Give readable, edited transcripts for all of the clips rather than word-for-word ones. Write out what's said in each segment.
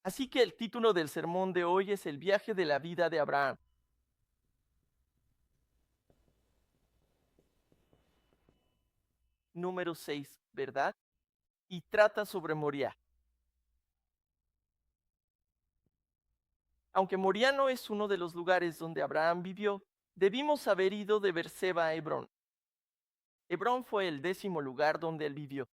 Así que el título del sermón de hoy es El viaje de la vida de Abraham. Número 6, ¿verdad? Y trata sobre Moriah. Aunque Moriah no es uno de los lugares donde Abraham vivió, debimos haber ido de Berseba a Hebrón. Hebrón fue el 10º lugar donde él vivió.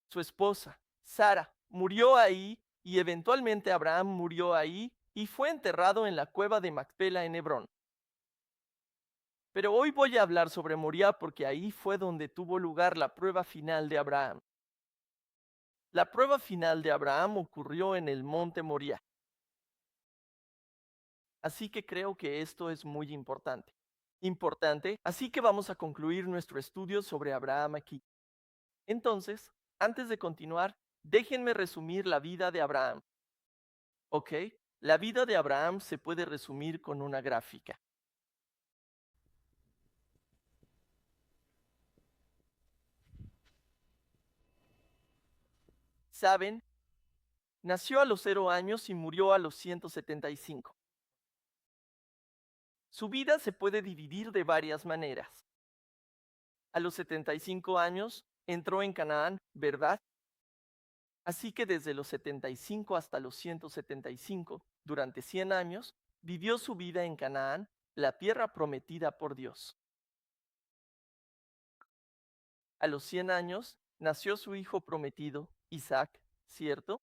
Su esposa, Sara, murió ahí y eventualmente Abraham murió ahí y fue enterrado en la cueva de Macpela en Hebrón. Pero hoy voy a hablar sobre Moriah porque ahí fue donde tuvo lugar la prueba final de Abraham. La prueba final de Abraham ocurrió en el monte Moriah. Así que creo que esto es muy importante. Así que vamos a concluir nuestro estudio sobre Abraham aquí. Entonces, antes de continuar, déjenme resumir la vida de Abraham. ¿Ok? La vida de Abraham se puede resumir con una gráfica. ¿Saben? Nació a los 0 años y murió a los 175. Su vida se puede dividir de varias maneras. A los 75 años entró en Canaán, ¿verdad? Así que desde los 75 hasta los 175, durante 100 años, vivió su vida en Canaán, la tierra prometida por Dios. A los 100 años nació su hijo prometido, Isaac, ¿cierto?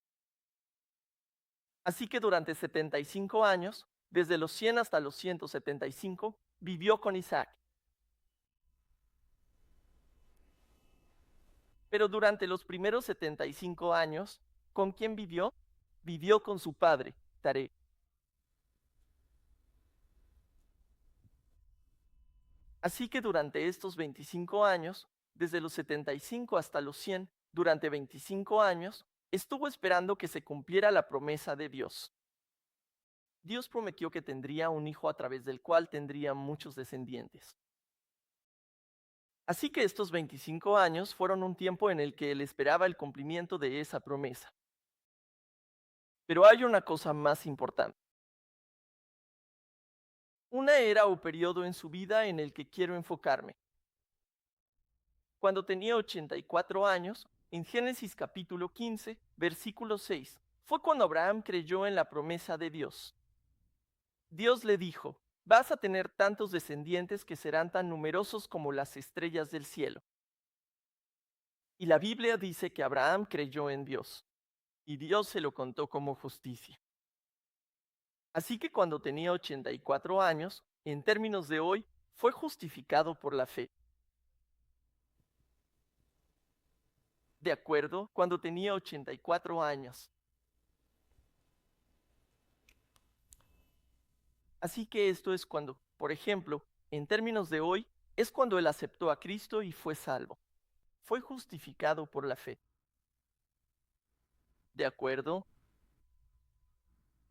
Así que durante 75 años, desde los 100 hasta los 175, vivió con Isaac. Pero durante los primeros 75 años, ¿con quién vivió? Vivió con su padre, Taré. Así que durante estos 25 años, desde los 75 hasta los 100, durante 25 años, estuvo esperando que se cumpliera la promesa de Dios. Dios prometió que tendría un hijo a través del cual tendría muchos descendientes. Así que estos 25 años fueron un tiempo en el que él esperaba el cumplimiento de esa promesa. Pero hay una cosa más importante. Una era o periodo en su vida en el que quiero enfocarme. Cuando tenía 84 años, en Génesis capítulo 15, versículo 6, fue cuando Abraham creyó en la promesa de Dios. Dios le dijo, vas a tener tantos descendientes que serán tan numerosos como las estrellas del cielo. Y la Biblia dice que Abraham creyó en Dios, y Dios se lo contó como justicia. Así que cuando tenía 84 años, en términos de hoy, fue justificado por la fe. De acuerdo, cuando tenía 84 años. Así que esto es cuando, por ejemplo, en términos de hoy, es cuando él aceptó a Cristo y fue salvo. Fue justificado por la fe. ¿De acuerdo?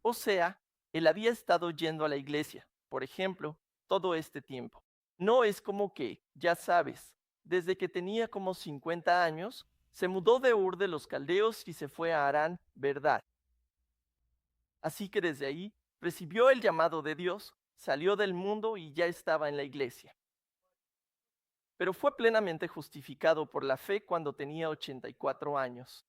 O sea, él había estado yendo a la iglesia, por ejemplo, todo este tiempo. No es como que, ya sabes, desde que tenía como 50 años, se mudó de Ur de los Caldeos y se fue a Harán, ¿verdad? Así que desde ahí recibió el llamado de Dios, salió del mundo y ya estaba en la iglesia. Pero fue plenamente justificado por la fe cuando tenía 84 años.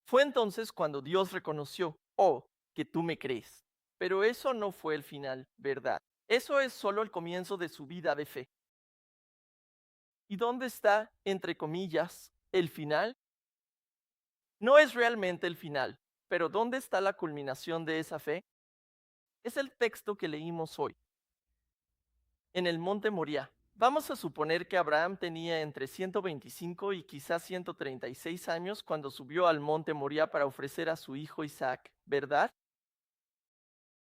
Fue entonces cuando Dios reconoció, oh, que tú me crees. Pero eso no fue el final, ¿verdad? Eso es solo el comienzo de su vida de fe. ¿Y dónde está, entre comillas, el final? No es realmente el final, pero ¿dónde está la culminación de esa fe? Es el texto que leímos hoy. En el monte Moriah. Vamos a suponer que Abraham tenía entre 125 y quizás 136 años cuando subió al monte Moriah para ofrecer a su hijo Isaac, ¿verdad?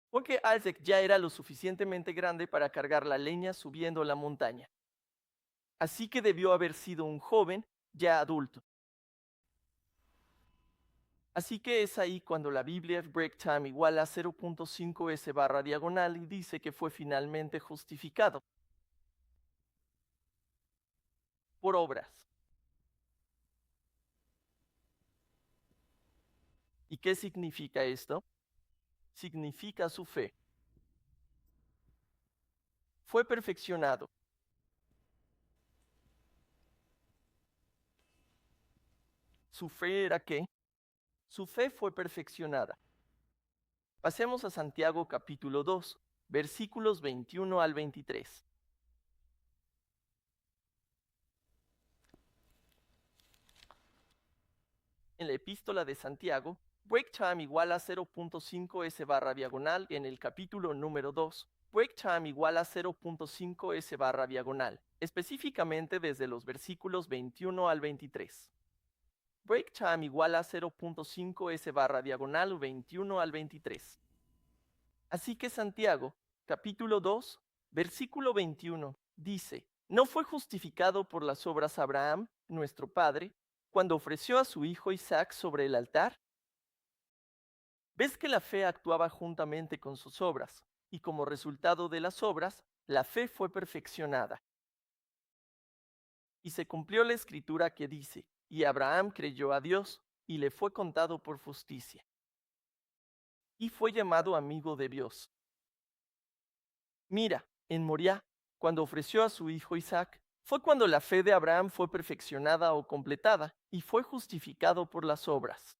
Porque Isaac ya era lo suficientemente grande para cargar la leña subiendo la montaña. Así que debió haber sido un joven ya adulto. Así que es ahí cuando la Biblia break time igual a 0.5 s barra diagonal y dice que fue finalmente justificado por obras. ¿Y qué significa esto? Significa su fe. Fue perfeccionado. ¿Su fe era qué? Su fe fue perfeccionada. Pasemos a Santiago capítulo 2, versículos 21 al 23. En la epístola de Santiago, break time igual a 0.5 s barra diagonal. En el capítulo número 2, break time igual a 0.5 s barra diagonal, específicamente desde los versículos 21 al 23. Break time igual a 0.5 s barra diagonal 21 al 23. Así que Santiago, capítulo 2, versículo 21, dice, ¿no fue justificado por las obras Abraham, nuestro padre, cuando ofreció a su hijo Isaac sobre el altar? ¿Ves que la fe actuaba juntamente con sus obras, y como resultado de las obras, la fe fue perfeccionada? Y se cumplió la escritura que dice, y Abraham creyó a Dios, y le fue contado por justicia. Y fue llamado amigo de Dios. Mira, en Moriah, cuando ofreció a su hijo Isaac, fue cuando la fe de Abraham fue perfeccionada o completada, y fue justificado por las obras.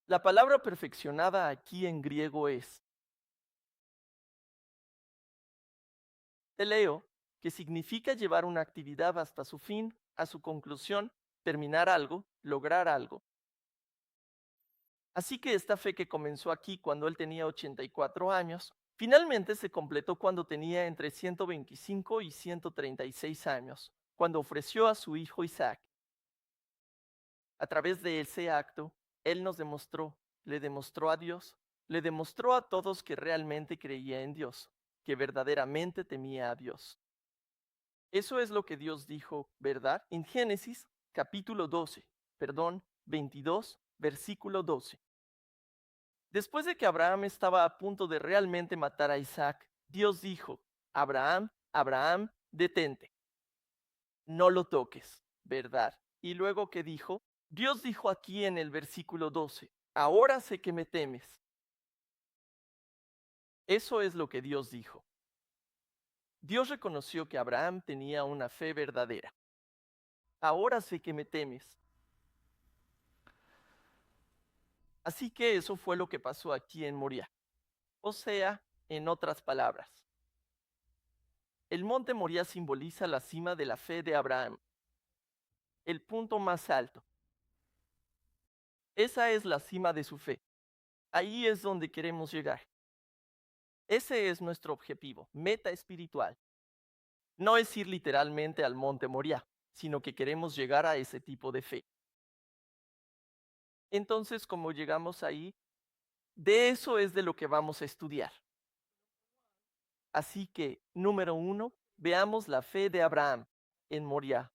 La palabra perfeccionada aquí en griego es teleo, que significa llevar una actividad hasta su fin, a su conclusión, terminar algo, lograr algo. Así que esta fe que comenzó aquí cuando él tenía 84 años, finalmente se completó cuando tenía entre 125 y 136 años, cuando ofreció a su hijo Isaac. A través de ese acto, él nos demostró, le demostró a Dios, le demostró a todos que realmente creía en Dios, que verdaderamente temía a Dios. Eso es lo que Dios dijo, ¿verdad? En Génesis capítulo 22, versículo 12. Después de que Abraham estaba a punto de realmente matar a Isaac, Dios dijo, Abraham, Abraham, detente, no lo toques, ¿verdad? Y luego que dijo, Dios dijo aquí en el versículo 12, ahora sé que me temes. Eso es lo que Dios dijo. Dios reconoció que Abraham tenía una fe verdadera. Ahora sé que me temes. Así que eso fue lo que pasó aquí en Moriah. O sea, en otras palabras, el monte Moriah simboliza la cima de la fe de Abraham, el punto más alto. Esa es la cima de su fe. Ahí es donde queremos llegar. Ese es nuestro objetivo, meta espiritual. No es ir literalmente al monte Moriah, sino que queremos llegar a ese tipo de fe. Entonces, como llegamos ahí, de eso es de lo que vamos a estudiar. Así que, número 1, veamos la fe de Abraham en Moriah.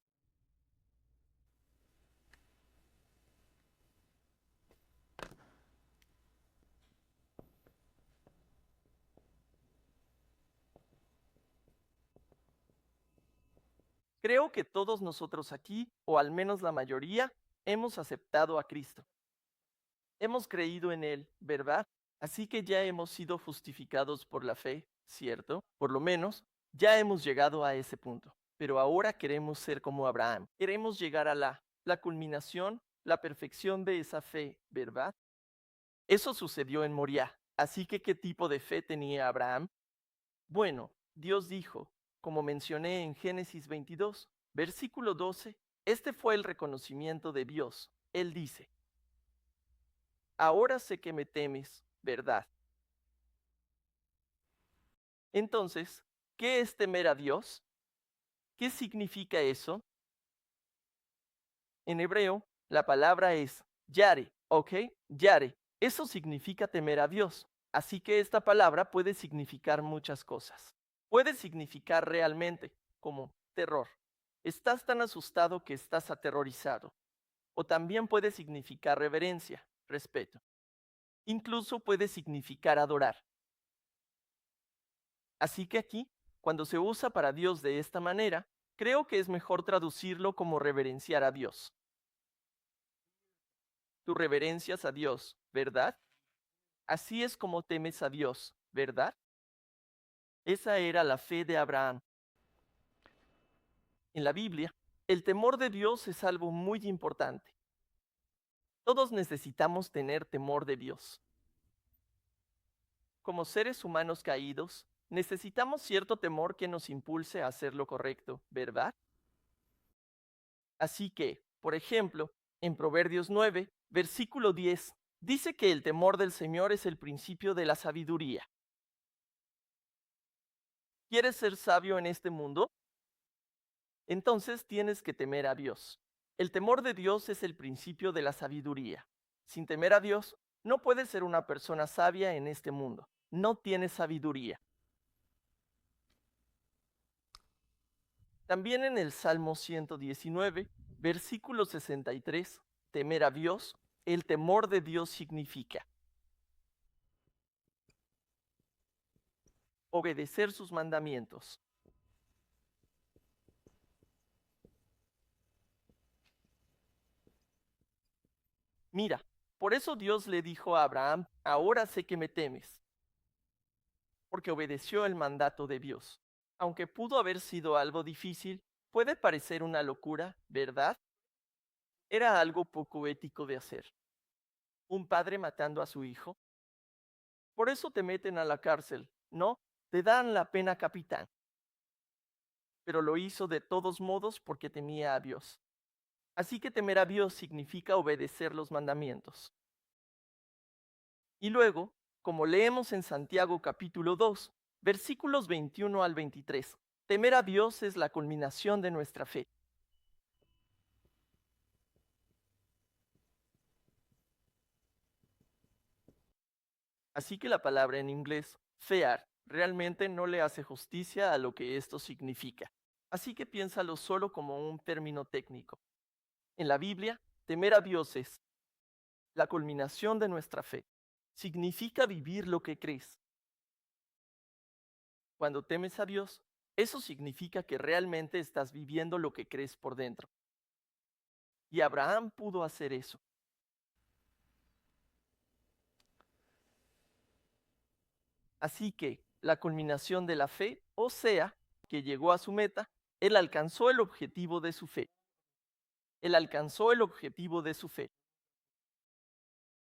Creo que todos nosotros aquí, o al menos la mayoría, hemos aceptado a Cristo. Hemos creído en Él, ¿verdad? Así que ya hemos sido justificados por la fe, ¿cierto? Por lo menos, ya hemos llegado a ese punto. Pero ahora queremos ser como Abraham. Queremos llegar a la culminación, la perfección de esa fe, ¿verdad? Eso sucedió en Moriah. Así que, ¿qué tipo de fe tenía Abraham? Bueno, Dios dijo, como mencioné en Génesis 22, versículo 12, este fue el reconocimiento de Dios. Él dice, ahora sé que me temes, ¿verdad? Entonces, ¿qué es temer a Dios? ¿Qué significa eso? En hebreo, la palabra es yare, ¿ok? Yare. Eso significa temer a Dios. Así que esta palabra puede significar muchas cosas. Puede significar realmente como terror. Estás tan asustado que estás aterrorizado. O también puede significar reverencia, respeto. Incluso puede significar adorar. Así que aquí, cuando se usa para Dios de esta manera, creo que es mejor traducirlo como reverenciar a Dios. Tú reverencias a Dios, ¿verdad? Así es como temes a Dios, ¿verdad? Esa era la fe de Abraham. En la Biblia, el temor de Dios es algo muy importante. Todos necesitamos tener temor de Dios. Como seres humanos caídos, necesitamos cierto temor que nos impulse a hacer lo correcto, ¿verdad? Así que, por ejemplo, en Proverbios 9, versículo 10, dice que el temor del Señor es el principio de la sabiduría. ¿Quieres ser sabio en este mundo? Entonces tienes que temer a Dios. El temor de Dios es el principio de la sabiduría. Sin temer a Dios, no puedes ser una persona sabia en este mundo. No tienes sabiduría. También en el Salmo 119, versículo 63, temer a Dios, el temor de Dios significa obedecer sus mandamientos. Mira, por eso Dios le dijo a Abraham, ahora sé que me temes, porque obedeció el mandato de Dios. Aunque pudo haber sido algo difícil, puede parecer una locura, ¿verdad? Era algo poco ético de hacer. Un padre matando a su hijo. Por eso te meten a la cárcel, ¿no? Te dan la pena capital. Pero lo hizo de todos modos porque temía a Dios. Así que temer a Dios significa obedecer los mandamientos. Y luego, como leemos en Santiago capítulo 2, versículos 21 al 23, temer a Dios es la culminación de nuestra fe. Así que la palabra en inglés, fear, realmente no le hace justicia a lo que esto significa. Así que piénsalo solo como un término técnico. En la Biblia, temer a Dios es la culminación de nuestra fe. Significa vivir lo que crees. Cuando temes a Dios, eso significa que realmente estás viviendo lo que crees por dentro. Y Abraham pudo hacer eso. Así que la culminación de la fe, o sea, que llegó a su meta, él alcanzó el objetivo de su fe. Él alcanzó el objetivo de su fe.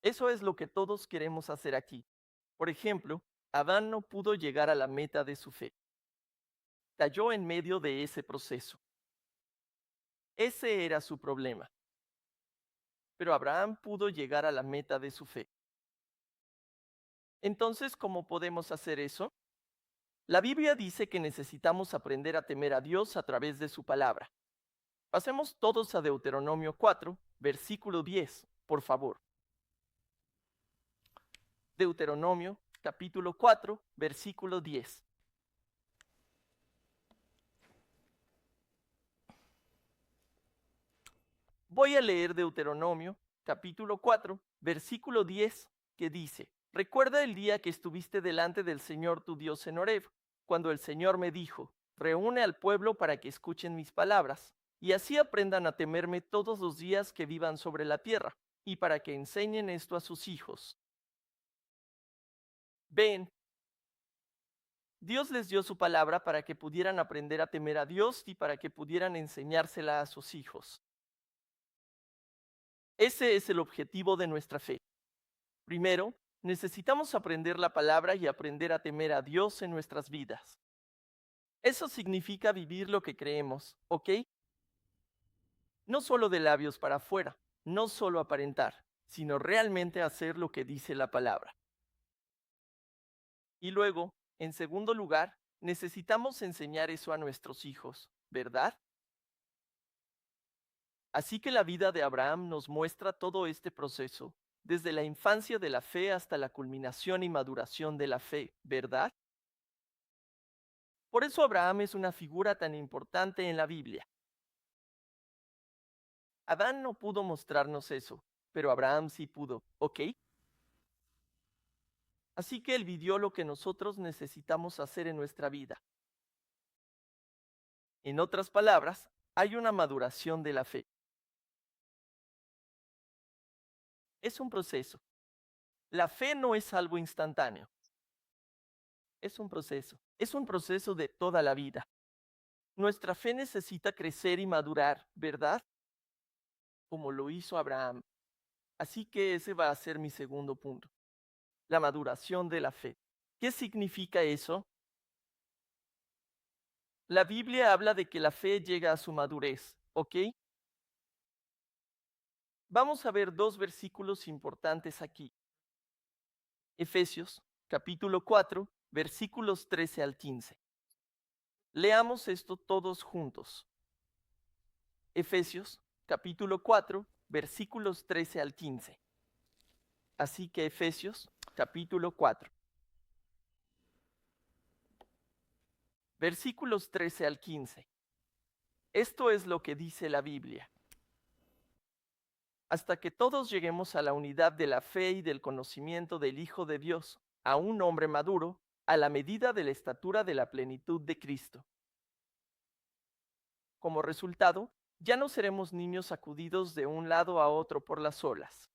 Eso es lo que todos queremos hacer aquí. Por ejemplo, Adán no pudo llegar a la meta de su fe. Cayó en medio de ese proceso. Ese era su problema. Pero Abraham pudo llegar a la meta de su fe. Entonces, ¿cómo podemos hacer eso? La Biblia dice que necesitamos aprender a temer a Dios a través de su palabra. Pasemos todos a Deuteronomio 4, versículo 10, por favor. Deuteronomio capítulo 4, versículo 10. Voy a leer Deuteronomio capítulo 4, versículo 10, que dice, recuerda el día que estuviste delante del Señor tu Dios en Horeb, cuando el Señor me dijo, reúne al pueblo para que escuchen mis palabras, y así aprendan a temerme todos los días que vivan sobre la tierra, y para que enseñen esto a sus hijos. Ven, Dios les dio su palabra para que pudieran aprender a temer a Dios y para que pudieran enseñársela a sus hijos. Ese es el objetivo de nuestra fe. Primero, necesitamos aprender la palabra y aprender a temer a Dios en nuestras vidas. Eso significa vivir lo que creemos, ¿ok? No solo de labios para afuera, no solo aparentar, sino realmente hacer lo que dice la palabra. Y luego, en segundo lugar, necesitamos enseñar eso a nuestros hijos, ¿verdad? Así que la vida de Abraham nos muestra todo este proceso, desde la infancia de la fe hasta la culminación y maduración de la fe, ¿verdad? Por eso Abraham es una figura tan importante en la Biblia. Adán no pudo mostrarnos eso, pero Abraham sí pudo, ¿ok? Así que él vivió lo que nosotros necesitamos hacer en nuestra vida. En otras palabras, hay una maduración de la fe. Es un proceso. La fe no es algo instantáneo, es un proceso. Es un proceso de toda la vida. Nuestra fe necesita crecer y madurar, ¿verdad? Como lo hizo Abraham. Así que ese va a ser mi segundo punto, la maduración de la fe. ¿Qué significa eso? La Biblia habla de que la fe llega a su madurez, ¿ok? Vamos a ver dos versículos importantes aquí. Efesios, capítulo 4, versículos 13 al 15. Leamos esto todos juntos. Efesios, capítulo 4, versículos 13 al 15. Así que Efesios, capítulo 4, versículos 13 al 15. Esto es lo que dice la Biblia. Hasta que todos lleguemos a la unidad de la fe y del conocimiento del Hijo de Dios, a un hombre maduro, a la medida de la estatura de la plenitud de Cristo. Como resultado, ya no seremos niños sacudidos de un lado a otro por las olas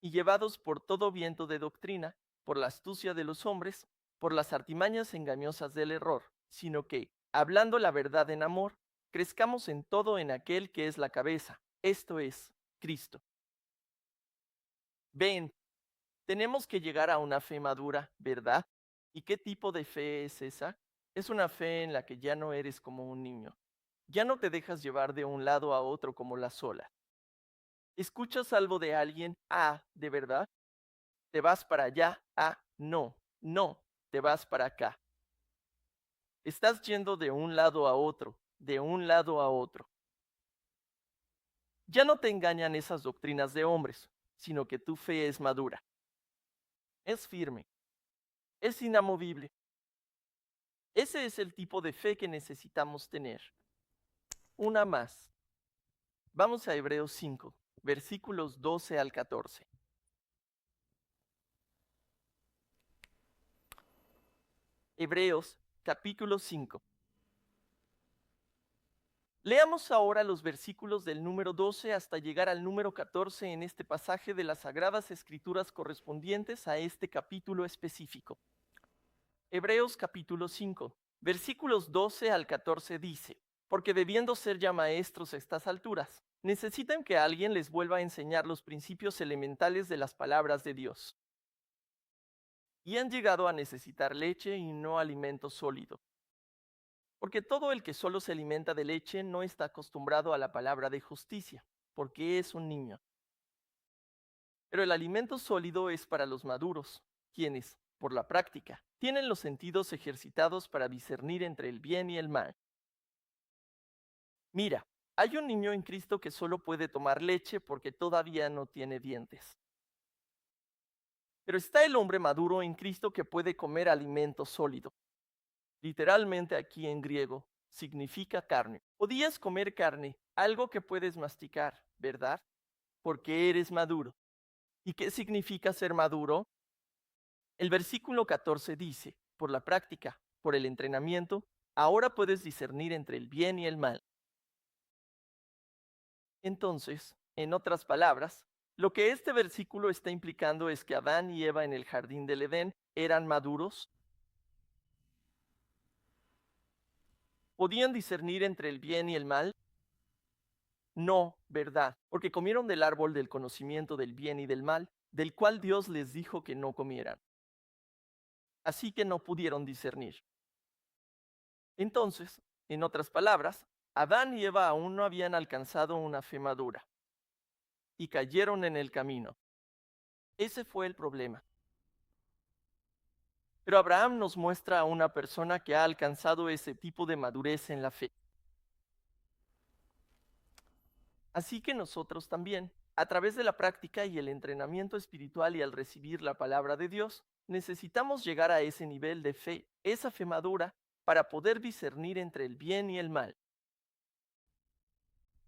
y llevados por todo viento de doctrina, por la astucia de los hombres, por las artimañas engañosas del error, sino que, hablando la verdad en amor, crezcamos en todo en aquel que es la cabeza, esto es, Cristo. Ven, tenemos que llegar a una fe madura, ¿verdad? ¿Y qué tipo de fe es esa? Es una fe en la que ya no eres como un niño. Ya no te dejas llevar de un lado a otro como las olas. ¿Escuchas algo de alguien? Ah, ¿de verdad? Te vas para allá. Ah, no, no, te vas para acá. Estás yendo de un lado a otro, de un lado a otro. Ya no te engañan esas doctrinas de hombres, sino que tu fe es madura. Es firme, es inamovible. Ese es el tipo de fe que necesitamos tener. Una más. Vamos a Hebreos 5, versículos 12 al 14. Hebreos capítulo 5. Leamos ahora los versículos del número 12 hasta llegar al número 14 en este pasaje de las Sagradas Escrituras correspondientes a este capítulo específico. Hebreos capítulo 5, versículos 12 al 14 dice, porque debiendo ser ya maestros a estas alturas, necesitan que alguien les vuelva a enseñar los principios elementales de las palabras de Dios. Y han llegado a necesitar leche y no alimento sólido. Porque todo el que solo se alimenta de leche no está acostumbrado a la palabra de justicia, porque es un niño. Pero el alimento sólido es para los maduros, quienes, por la práctica, tienen los sentidos ejercitados para discernir entre el bien y el mal. Mira, hay un niño en Cristo que solo puede tomar leche porque todavía no tiene dientes. Pero está el hombre maduro en Cristo que puede comer alimento sólido. Literalmente aquí en griego significa carne. Podías comer carne, algo que puedes masticar, ¿verdad? Porque eres maduro. ¿Y qué significa ser maduro? El versículo 14 dice, por la práctica, por el entrenamiento, ahora puedes discernir entre el bien y el mal. Entonces, en otras palabras, lo que este versículo está implicando es que Adán y Eva en el jardín del Edén eran maduros, podían discernir entre el bien y el mal. No, ¿verdad? Porque comieron del árbol del conocimiento del bien y del mal, del cual Dios les dijo que no comieran. Así que no pudieron discernir. Entonces, en otras palabras, Adán y Eva aún no habían alcanzado una fe madura y cayeron en el camino. Ese fue el problema. Pero Abraham nos muestra a una persona que ha alcanzado ese tipo de madurez en la fe. Así que nosotros también, a través de la práctica y el entrenamiento espiritual y al recibir la palabra de Dios, necesitamos llegar a ese nivel de fe, esa fe madura, para poder discernir entre el bien y el mal.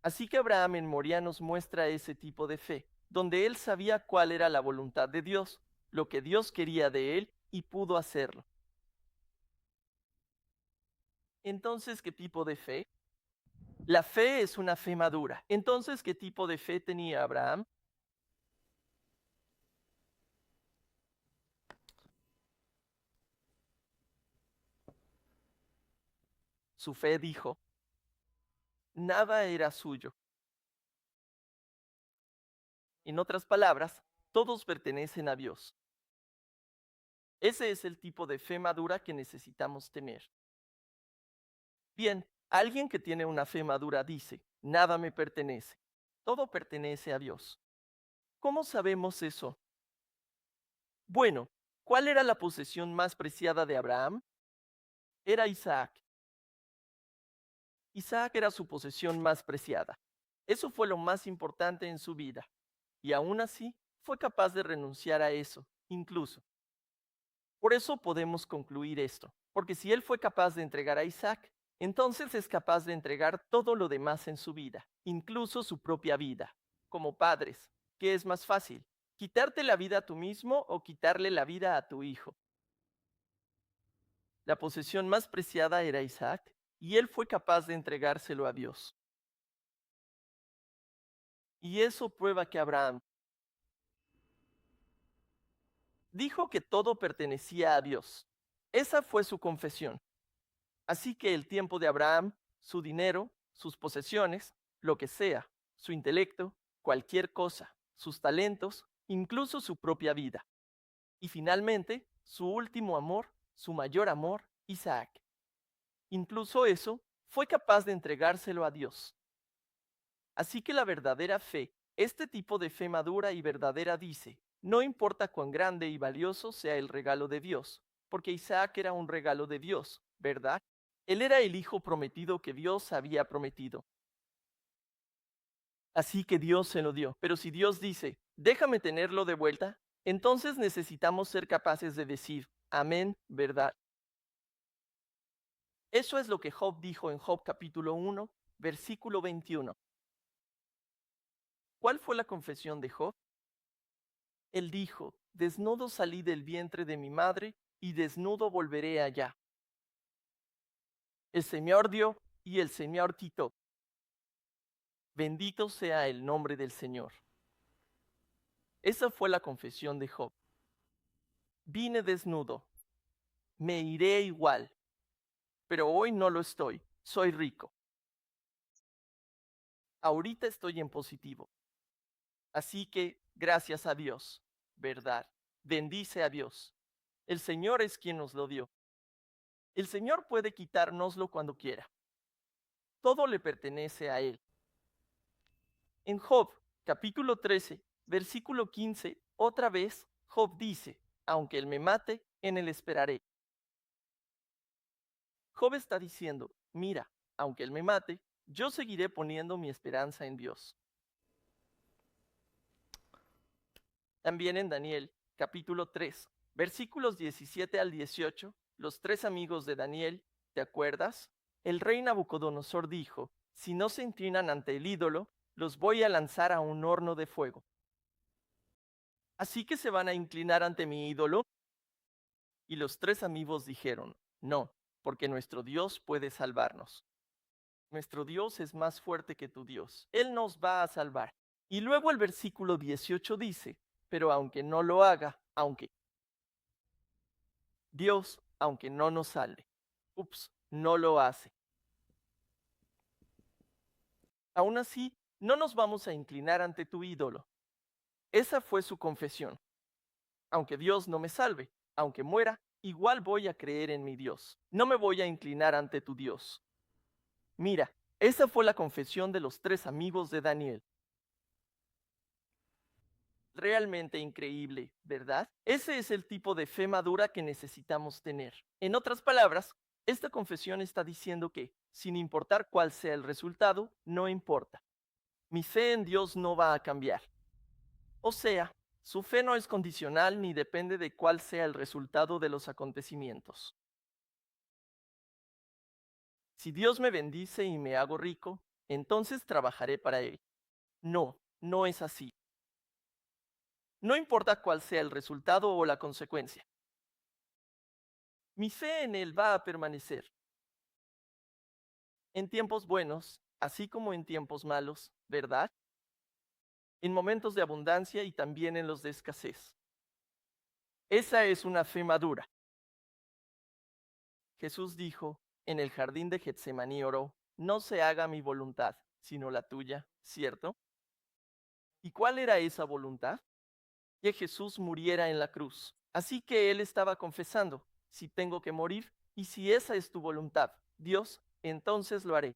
Así que Abraham en Moría nos muestra ese tipo de fe, donde él sabía cuál era la voluntad de Dios, lo que Dios quería de él y pudo hacerlo. Entonces, ¿qué tipo de fe? La fe es una fe madura. Entonces, ¿qué tipo de fe tenía Abraham? Su fe dijo, nada era suyo. En otras palabras, todos pertenecen a Dios. Ese es el tipo de fe madura que necesitamos tener. Bien, alguien que tiene una fe madura dice, nada me pertenece, todo pertenece a Dios. ¿Cómo sabemos eso? Bueno, ¿cuál era la posesión más preciada de Abraham? Era Isaac. Isaac era su posesión más preciada. Eso fue lo más importante en su vida. Y aún así, fue capaz de renunciar a eso, incluso. Por eso podemos concluir esto, porque si él fue capaz de entregar a Isaac, entonces es capaz de entregar todo lo demás en su vida, incluso su propia vida. Como padres, ¿qué es más fácil? ¿Quitarte la vida a tú mismo o quitarle la vida a tu hijo? La posesión más preciada era Isaac, y él fue capaz de entregárselo a Dios. Y eso prueba que Abraham dijo que todo pertenecía a Dios. Esa fue su confesión. Así que el tiempo de Abraham, su dinero, sus posesiones, lo que sea, su intelecto, cualquier cosa, sus talentos, incluso su propia vida. Y finalmente, su último amor, su mayor amor, Isaac. Incluso eso, fue capaz de entregárselo a Dios. Así que la verdadera fe, este tipo de fe madura y verdadera dice, no importa cuán grande y valioso sea el regalo de Dios, porque Isaac era un regalo de Dios, ¿verdad? Él era el hijo prometido que Dios había prometido. Así que Dios se lo dio. Pero si Dios dice, déjame tenerlo de vuelta, entonces necesitamos ser capaces de decir, amén, ¿verdad? Eso es lo que Job dijo en Job capítulo 1, versículo 21. ¿Cuál fue la confesión de Job? Él dijo, desnudo salí del vientre de mi madre y desnudo volveré allá. El Señor dio y el Señor quitó. Bendito sea el nombre del Señor. Esa fue la confesión de Job. Vine desnudo, me iré igual, pero hoy no lo estoy, soy rico. Ahorita estoy en positivo. Así que, gracias a Dios, ¿verdad? Bendice a Dios. El Señor es quien nos lo dio. El Señor puede quitárnoslo cuando quiera. Todo le pertenece a Él. En Job, capítulo 13, versículo 15, otra vez, Job dice, aunque Él me mate, en Él esperaré. Job está diciendo, mira, aunque Él me mate, yo seguiré poniendo mi esperanza en Dios. También en Daniel, capítulo 3, versículos 17 al 18, los tres amigos de Daniel, ¿te acuerdas? El rey Nabucodonosor dijo, si no se inclinan ante el ídolo, los voy a lanzar a un horno de fuego. ¿Así que se van a inclinar ante mi ídolo? Y los tres amigos dijeron, no, porque nuestro Dios puede salvarnos. Nuestro Dios es más fuerte que tu Dios. Él nos va a salvar. Y luego el versículo 18 dice, pero aunque no lo haga, aunque Dios, aunque no nos salve, no lo hace. Aún así, no nos vamos a inclinar ante tu ídolo. Esa fue su confesión. Aunque Dios no me salve, aunque muera, igual voy a creer en mi Dios. No me voy a inclinar ante tu Dios. Mira, esa fue la confesión de los tres amigos de Daniel. Realmente increíble, ¿verdad? Ese es el tipo de fe madura que necesitamos tener. En otras palabras, esta confesión está diciendo que, sin importar cuál sea el resultado, no importa. Mi fe en Dios no va a cambiar. O sea, su fe no es condicional ni depende de cuál sea el resultado de los acontecimientos. Si Dios me bendice y me hago rico, entonces trabajaré para Él. No, no es así. No importa cuál sea el resultado o la consecuencia. Mi fe en Él va a permanecer. En tiempos buenos, así como en tiempos malos, ¿verdad? En momentos de abundancia y también en los de escasez. Esa es una fe madura. Jesús dijo, en el jardín de Getsemaní oró, no se haga mi voluntad, sino la tuya, ¿cierto? ¿Y cuál era esa voluntad? Que Jesús muriera en la cruz. Así que él estaba confesando, si tengo que morir, y si esa es tu voluntad, Dios, entonces lo haré.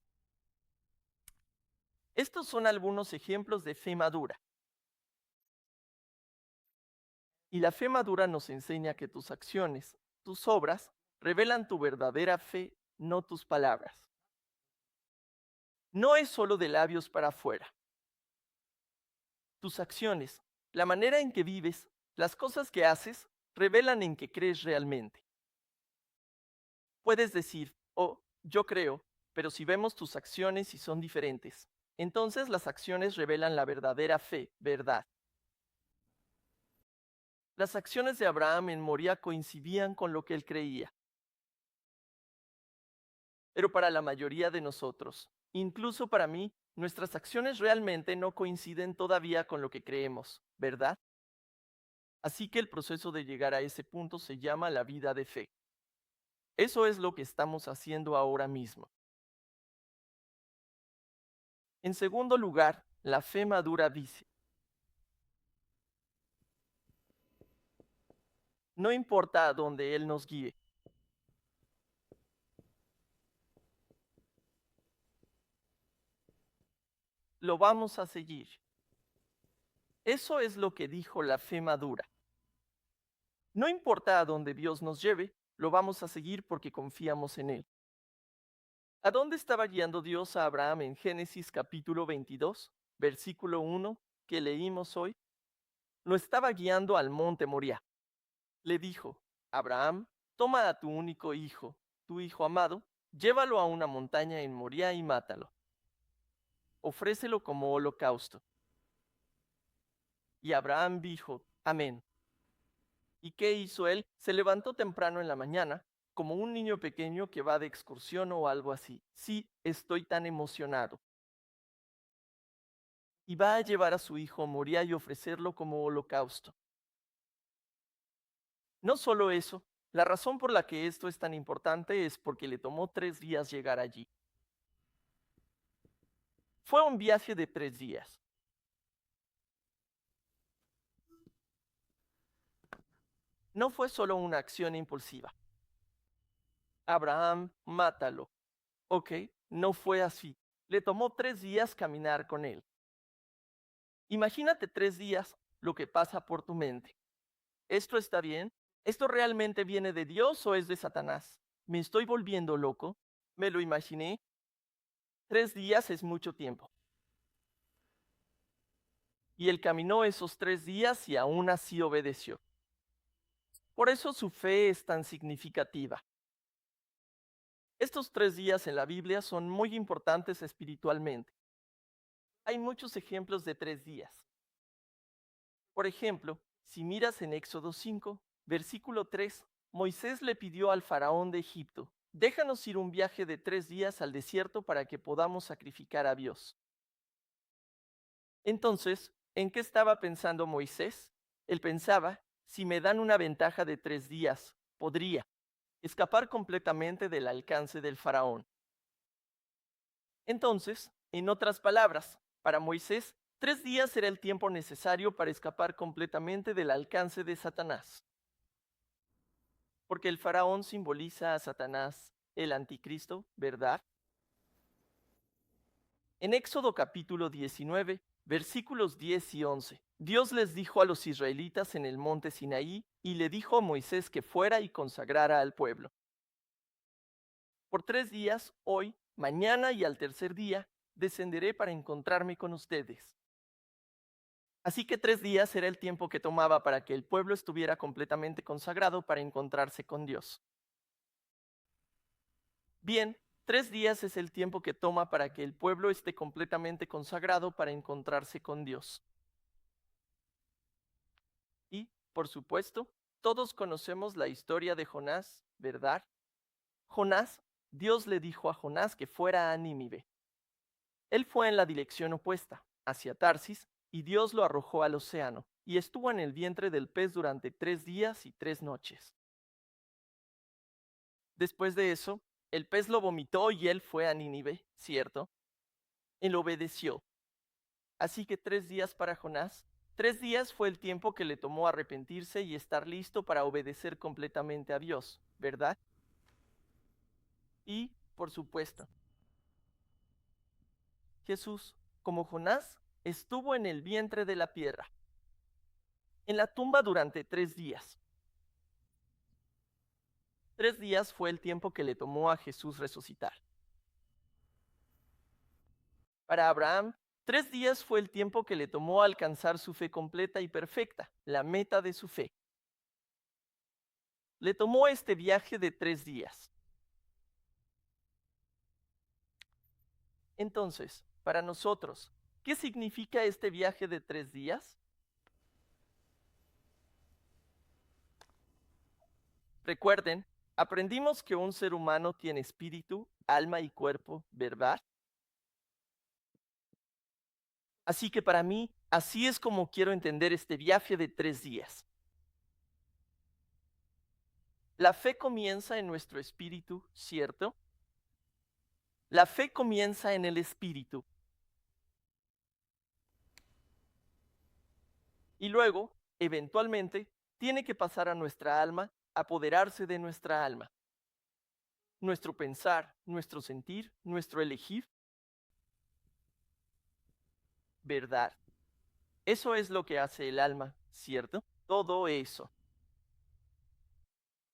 Estos son algunos ejemplos de fe madura. Y la fe madura nos enseña que tus acciones, tus obras, revelan tu verdadera fe, no tus palabras. No es solo de labios para afuera. Tus acciones, la manera en que vives, las cosas que haces, revelan en que crees realmente. Puedes decir, oh, yo creo, pero si vemos tus acciones y son diferentes, entonces las acciones revelan la verdadera fe, verdad. Las acciones de Abraham en Moría coincidían con lo que él creía. Pero para la mayoría de nosotros, incluso para mí, nuestras acciones realmente no coinciden todavía con lo que creemos, ¿verdad? Así que el proceso de llegar a ese punto se llama la vida de fe. Eso es lo que estamos haciendo ahora mismo. En segundo lugar, la fe madura dice, no importa a dónde Él nos guíe, lo vamos a seguir. Eso es lo que dijo la fe madura. No importa a dónde Dios nos lleve, lo vamos a seguir porque confiamos en Él. ¿A dónde estaba guiando Dios a Abraham en Génesis capítulo 22, versículo 1, que leímos hoy? Lo estaba guiando al monte Moriah. Le dijo, Abraham, toma a tu único hijo, tu hijo amado, llévalo a una montaña en Moriah y mátalo. Ofrécelo como holocausto. Y Abraham dijo, amén. ¿Y qué hizo él? Se levantó temprano en la mañana, como un niño pequeño que va de excursión o algo así. Sí, estoy tan emocionado. Y va a llevar a su hijo Moriah y ofrecerlo como holocausto. No solo eso, la razón por la que esto es tan importante es porque le tomó 3 días llegar allí. Fue un viaje de 3 días. No fue solo una acción impulsiva. Abraham, mátalo. Ok, no fue así. Le tomó 3 días caminar con él. Imagínate 3 días lo que pasa por tu mente. ¿Esto está bien? ¿Esto realmente viene de Dios o es de Satanás? ¿Me estoy volviendo loco? ¿Me lo imaginé? 3 días es mucho tiempo. Y él caminó esos 3 días y aún así obedeció. Por eso su fe es tan significativa. Estos 3 días en la Biblia son muy importantes espiritualmente. Hay muchos ejemplos de 3 días. Por ejemplo, si miras en Éxodo 5, versículo 3, Moisés le pidió al faraón de Egipto, déjanos ir un viaje de 3 días al desierto para que podamos sacrificar a Dios. Entonces, ¿en qué estaba pensando Moisés? Él pensaba, si me dan una ventaja de 3 días, podría escapar completamente del alcance del faraón. Entonces, en otras palabras, para Moisés, 3 días era el tiempo necesario para escapar completamente del alcance de Satanás. Porque el faraón simboliza a Satanás, el anticristo, ¿verdad? En Éxodo capítulo 19, versículos 10 y 11, Dios les dijo a los israelitas en el monte Sinaí y le dijo a Moisés que fuera y consagrara al pueblo. Por 3 días, hoy, mañana y al tercer día, descenderé para encontrarme con ustedes. Así que 3 días era el tiempo que tomaba para que el pueblo estuviera completamente consagrado para encontrarse con Dios. Bien, 3 días es el tiempo que toma para que el pueblo esté completamente consagrado para encontrarse con Dios. Y, por supuesto, todos conocemos la historia de Jonás, ¿verdad? Jonás, Dios le dijo a Jonás que fuera a Nínive. Él fue en la dirección opuesta, hacia Tarsis, y Dios lo arrojó al océano, y estuvo en el vientre del pez durante 3 días y 3 noches. Después de eso, El pez lo vomitó y él fue a Nínive, ¿cierto? Él obedeció. Así que 3 días para Jonás. 3 días fue el tiempo que le tomó arrepentirse y estar listo para obedecer completamente a Dios, ¿verdad? Y, por supuesto, Jesús, como Jonás, estuvo en el vientre de la piedra, en la tumba durante 3 días. 3 días fue el tiempo que le tomó a Jesús resucitar. Para Abraham, 3 días fue el tiempo que le tomó alcanzar su fe completa y perfecta, la meta de su fe. Le tomó este viaje de 3 días. Entonces, para nosotros, ¿qué significa este viaje de 3 días? Recuerden, aprendimos que un ser humano tiene espíritu, alma y cuerpo, ¿verdad? Así que para mí, así es como quiero entender este viaje de 3 días. La fe comienza en nuestro espíritu, ¿cierto? La fe comienza en el espíritu. Y luego, eventualmente, tiene que pasar a nuestra alma, apoderarse de nuestra alma. Nuestro pensar, nuestro sentir, nuestro elegir, verdad. Eso es lo que hace el alma, ¿cierto? Todo eso.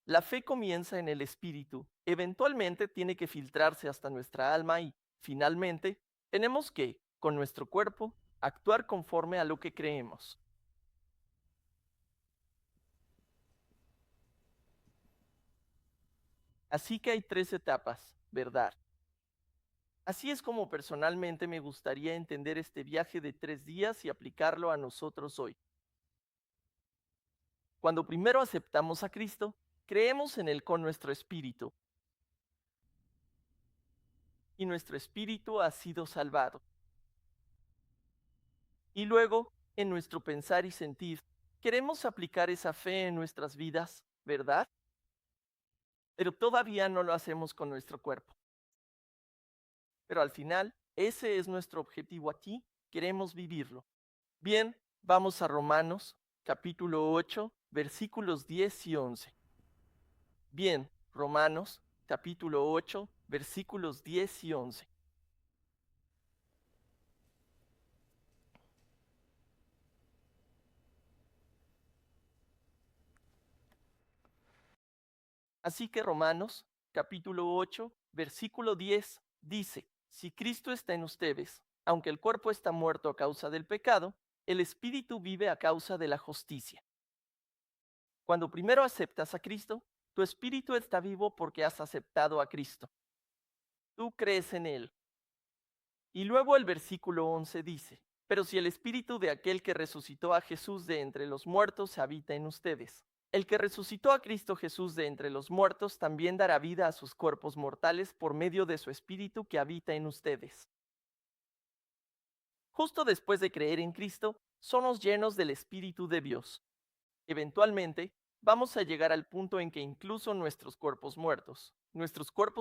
La fe comienza en el espíritu, eventualmente tiene que filtrarse hasta nuestra alma y, finalmente, tenemos que, con nuestro cuerpo, actuar conforme a lo que creemos. Así que hay 3 etapas, ¿verdad? Así es como personalmente me gustaría entender este viaje de 3 días y aplicarlo a nosotros hoy. Cuando primero aceptamos a Cristo, creemos en Él con nuestro espíritu y nuestro espíritu ha sido salvado. Y luego, en nuestro pensar y sentir, queremos aplicar esa fe en nuestras vidas, ¿verdad? Pero todavía no lo hacemos con nuestro cuerpo. Pero al final, ese es nuestro objetivo aquí, queremos vivirlo. Bien, vamos a Romanos, capítulo 8, versículos 10 y 11. Bien, Romanos, capítulo 8, versículos 10 y 11. Así que Romanos, capítulo 8, versículo 10, dice, si Cristo está en ustedes, aunque el cuerpo está muerto a causa del pecado, el espíritu vive a causa de la justicia. Cuando primero aceptas a Cristo, tu espíritu está vivo porque has aceptado a Cristo. Tú crees en Él. Y luego el versículo 11 dice, pero si el espíritu de aquel que resucitó a Jesús de entre los muertos habita en ustedes, el que resucitó a Cristo Jesús de entre los muertos también dará vida a sus cuerpos mortales por medio de su espíritu que habita en ustedes. Justo después de creer en Cristo, somos llenos del Espíritu de Dios. Eventualmente, vamos a llegar al punto en que incluso nuestros cuerpos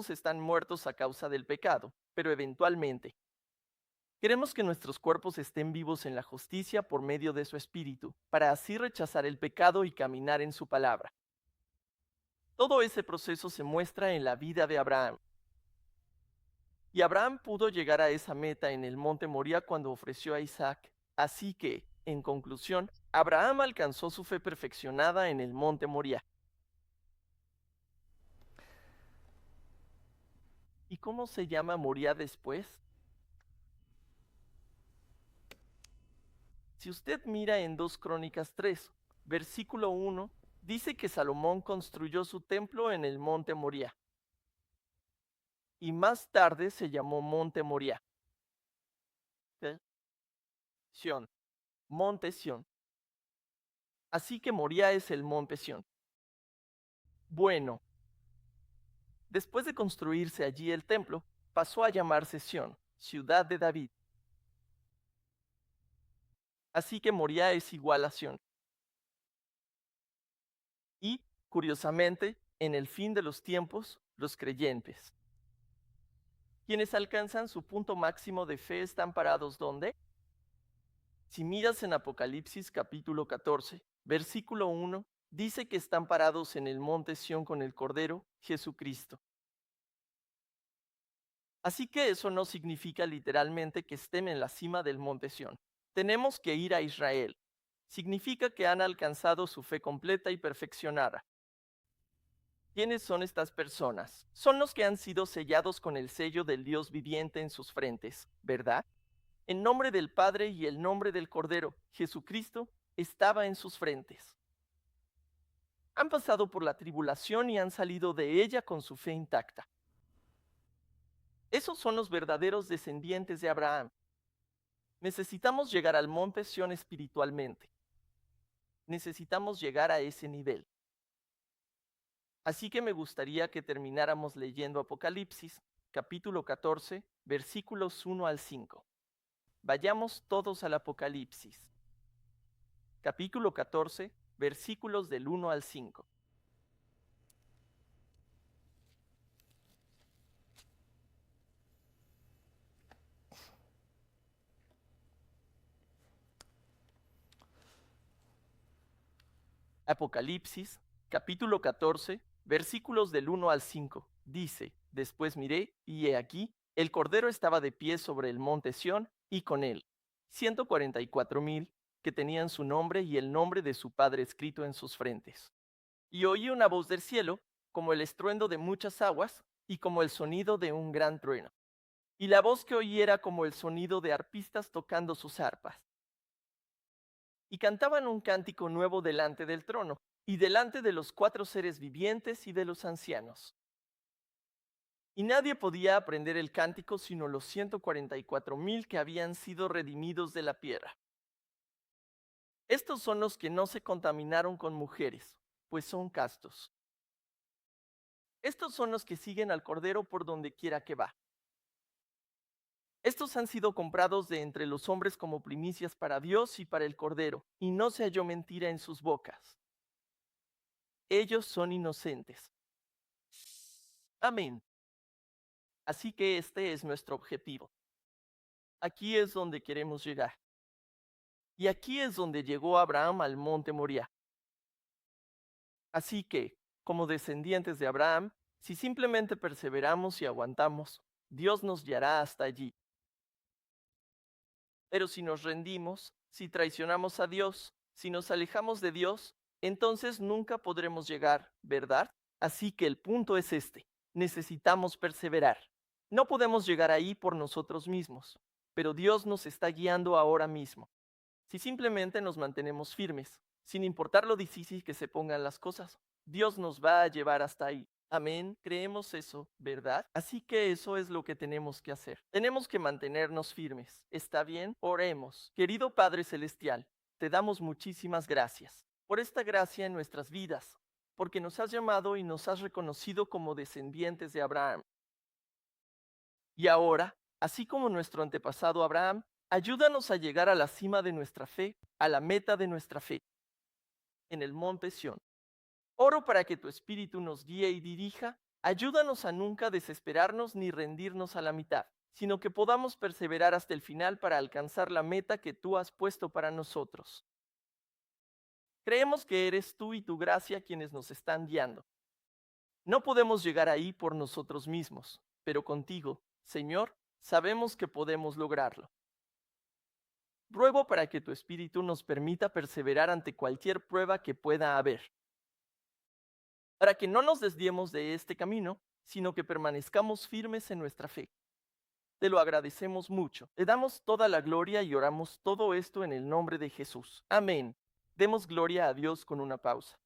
están muertos a causa del pecado, pero eventualmente, queremos que nuestros cuerpos estén vivos en la justicia por medio de su Espíritu, para así rechazar el pecado y caminar en su palabra. Todo ese proceso se muestra en la vida de Abraham. Y Abraham pudo llegar a esa meta en el monte Moría cuando ofreció a Isaac. Así que, en conclusión, Abraham alcanzó su fe perfeccionada en el monte Moría. ¿Y cómo se llama Moría después? Si usted mira en 2 Crónicas 3, versículo 1, dice que Salomón construyó su templo en el monte Moría. Y más tarde se llamó monte Moría. Sión, monte Sión. Así que Moría es el monte Sión. Bueno, después de construirse allí el templo, pasó a llamarse Sión, ciudad de David. Así que Moría es igual a Sión. Y, curiosamente, en el fin de los tiempos, los creyentes, Quienes alcanzan su punto máximo de fe están parados ¿dónde? Si miras en Apocalipsis capítulo 14, versículo 1, dice que están parados en el monte Sión con el Cordero, Jesucristo. Así que eso no significa literalmente que estén en la cima del monte Sión. Tenemos que ir a Israel. Significa que han alcanzado su fe completa y perfeccionada. ¿Quiénes son estas personas? Son los que han sido sellados con el sello del Dios viviente en sus frentes, ¿verdad? En nombre del Padre y el nombre del Cordero, Jesucristo, estaba en sus frentes. Han pasado por la tribulación y han salido de ella con su fe intacta. Esos son los verdaderos descendientes de Abraham. Necesitamos llegar al monte Sión espiritualmente. Necesitamos llegar a ese nivel. Así que me gustaría que termináramos leyendo Apocalipsis, capítulo 14, versículos 1 al 5. Vayamos todos al Apocalipsis. Capítulo 14, versículos del 1 al 5. Apocalipsis, capítulo 14, versículos del 1 al 5. Dice, después miré, y he aquí, el Cordero estaba de pie sobre el monte Sión, y con él 144,000 que tenían su nombre y el nombre de su Padre escrito en sus frentes. Y oí una voz del cielo, como el estruendo de muchas aguas, y como el sonido de un gran trueno. Y la voz que oí era como el sonido de arpistas tocando sus arpas. Y cantaban un cántico nuevo delante del trono, y delante de los 4 seres vivientes y de los ancianos. Y nadie podía aprender el cántico sino los 144,000 que habían sido redimidos de la piedra. Estos son los que no se contaminaron con mujeres, pues son castos. Estos son los que siguen al Cordero por donde quiera que va. Estos han sido comprados de entre los hombres como primicias para Dios y para el Cordero, y no se halló mentira en sus bocas. Ellos son inocentes. Amén. Así que este es nuestro objetivo. Aquí es donde queremos llegar. Y aquí es donde llegó Abraham al monte Moriah. Así que, como descendientes de Abraham, si simplemente perseveramos y aguantamos, Dios nos guiará hasta allí. Pero si nos rendimos, si traicionamos a Dios, si nos alejamos de Dios, entonces nunca podremos llegar, ¿verdad? Así que el punto es este. Necesitamos perseverar. No podemos llegar ahí por nosotros mismos, pero Dios nos está guiando ahora mismo. Si simplemente nos mantenemos firmes, sin importar lo difícil que se pongan las cosas, Dios nos va a llevar hasta ahí. Amén, creemos eso, ¿verdad? Así que eso es lo que tenemos que hacer. Tenemos que mantenernos firmes. ¿Está bien? Oremos. Querido Padre Celestial, te damos muchísimas gracias por esta gracia en nuestras vidas, porque nos has llamado y nos has reconocido como descendientes de Abraham. Y ahora, así como nuestro antepasado Abraham, ayúdanos a llegar a la cima de nuestra fe, a la meta de nuestra fe, en el monte Sión. Oro para que tu Espíritu nos guíe y dirija. Ayúdanos a nunca desesperarnos ni rendirnos a la mitad, sino que podamos perseverar hasta el final para alcanzar la meta que tú has puesto para nosotros. Creemos que eres tú y tu gracia quienes nos están guiando. No podemos llegar ahí por nosotros mismos, pero contigo, Señor, sabemos que podemos lograrlo. Ruego para que tu Espíritu nos permita perseverar ante cualquier prueba que pueda haber, para que no nos desviemos de este camino, sino que permanezcamos firmes en nuestra fe. Te lo agradecemos mucho. Le damos toda la gloria y oramos todo esto en el nombre de Jesús. Amén. Demos gloria a Dios con una pausa.